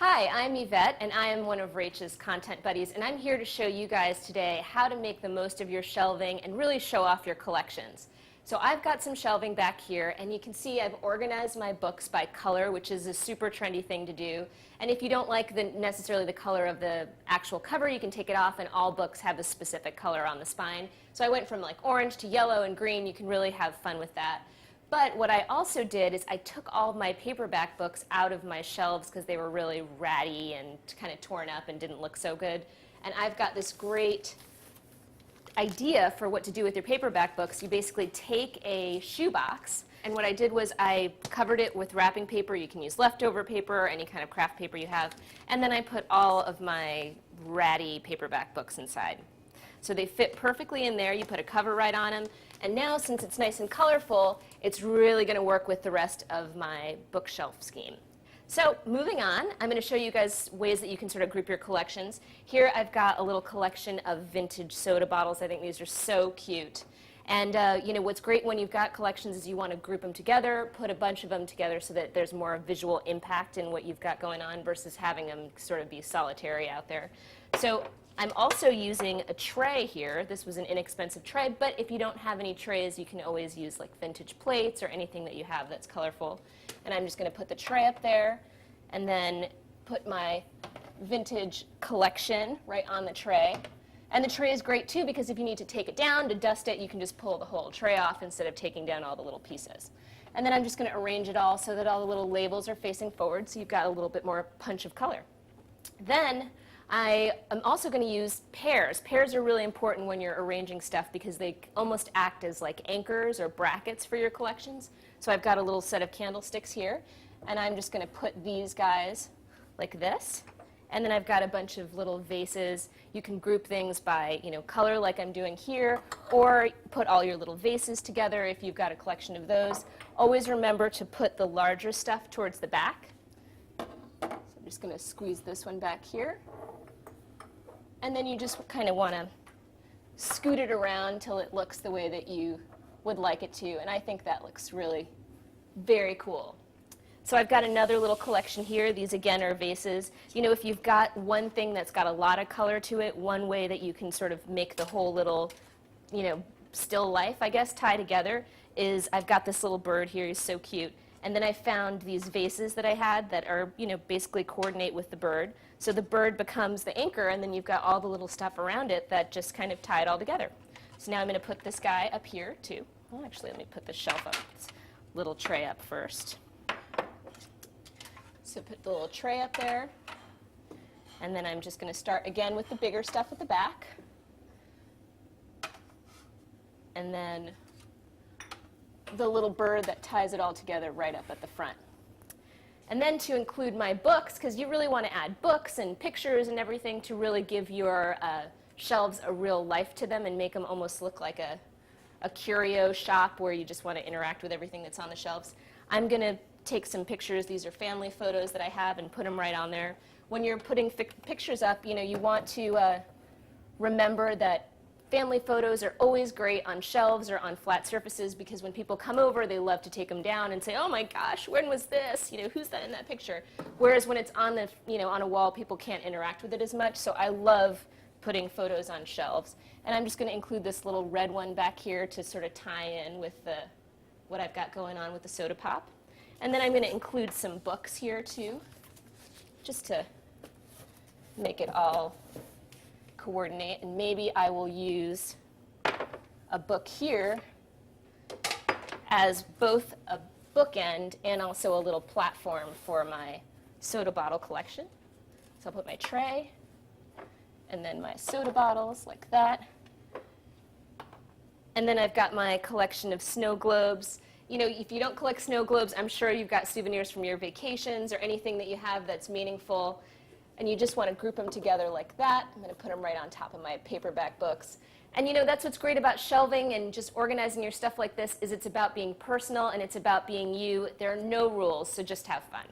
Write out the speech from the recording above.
Hi, I'm Evette, and I am one of Rachel's content buddies, and I'm here to show you guys today how to make the most of your shelving and really show off your collections. So I've got some shelving back here, and you can see I've organized my books by color, which is a super trendy thing to do. And if you don't like necessarily the color of the actual cover, you can take it off, and all books have a specific color on the spine. So I went from like orange to yellow and green. You can really have fun with that. But what I also did is I took all of my paperback books out of my shelves because they were really ratty and kind of torn up and didn't look so good. And I've got this great idea for what to do with your paperback books. You basically take a shoebox, and what I did was I covered it with wrapping paper. You can use leftover paper or any kind of craft paper you have. And then I put all of my ratty paperback books inside. So they fit perfectly in there. You put a cover right on them. And now, since it's nice and colorful, it's really going to work with the rest of my bookshelf scheme. So moving on, I'm going to show you guys ways that you can sort of group your collections. Here I've got a little collection of vintage soda bottles. I think these are so cute. And you know, what's great when you've got collections is you want to group them together, put a bunch of them together so that there's more visual impact in what you've got going on versus having them sort of be solitary out there. So I'm also using a tray here. This was an inexpensive tray, but if you don't have any trays, you can always use like vintage plates or anything that you have that's colorful. And I'm just going to put the tray up there and then put my vintage collection right on the tray. And the tray is great too because if you need to take it down to dust it, you can just pull the whole tray off instead of taking down all the little pieces. And then I'm just going to arrange it all so that all the little labels are facing forward so you've got a little bit more punch of color. Then I am also going to use pears. Pears are really important when you're arranging stuff because they almost act as like anchors or brackets for your collections. So I've got a little set of candlesticks here, and I'm just going to put these guys like this. And then I've got a bunch of little vases. You can group things by, you know, color like I'm doing here, or put all your little vases together if you've got a collection of those. Always remember to put the larger stuff towards the back. So I'm just going to squeeze this one back here. And then you just kind of want to scoot it around till it looks the way that you would like it to. And I think that looks really very cool. So I've got another little collection here. These again are vases. You know, if you've got one thing that's got a lot of color to it, one way that you can sort of make the whole little, you know, still life, I guess, tie together is I've got this little bird here. He's so cute. And then I found these vases that I had that are, you know, basically coordinate with the bird. So the bird becomes the anchor, and then you've got all the little stuff around it that just kind of tie it all together. So now I'm going to put this guy up here, too. Well, actually, let me put the shelf up, this little tray up first. So put the little tray up there. And then I'm just going to start again with the bigger stuff at the back. And then the little bird that ties it all together right up at the front. And then to include my books, because you really want to add books and pictures and everything to really give your shelves a real life to them and make them almost look like a curio shop where you just want to interact with everything that's on the shelves. I'm going to take some pictures. These are family photos that I have and put them right on there. When you're putting pictures up, you know, you want to remember that family photos are always great on shelves or on flat surfaces because when people come over, they love to take them down and say, "Oh my gosh, when was this? You know, who's that in that picture?" Whereas when it's on the, you know, on a wall, people can't interact with it as much. So I love putting photos on shelves. And I'm just going to include this little red one back here to sort of tie in with what I've got going on with the soda pop. And then I'm going to include some books here too, just to make it all coordinate. And maybe I will use a book here as both a bookend and also a little platform for my soda bottle collection. So I'll put my tray and then my soda bottles like that. And then I've got my collection of snow globes. You know, if you don't collect snow globes, I'm sure you've got souvenirs from your vacations or anything that you have that's meaningful. And you just want to group them together like that. I'm going to put them right on top of my paperback books. And you know, that's what's great about shelving and just organizing your stuff like this is it's about being personal and it's about being you. There are no rules, so just have fun.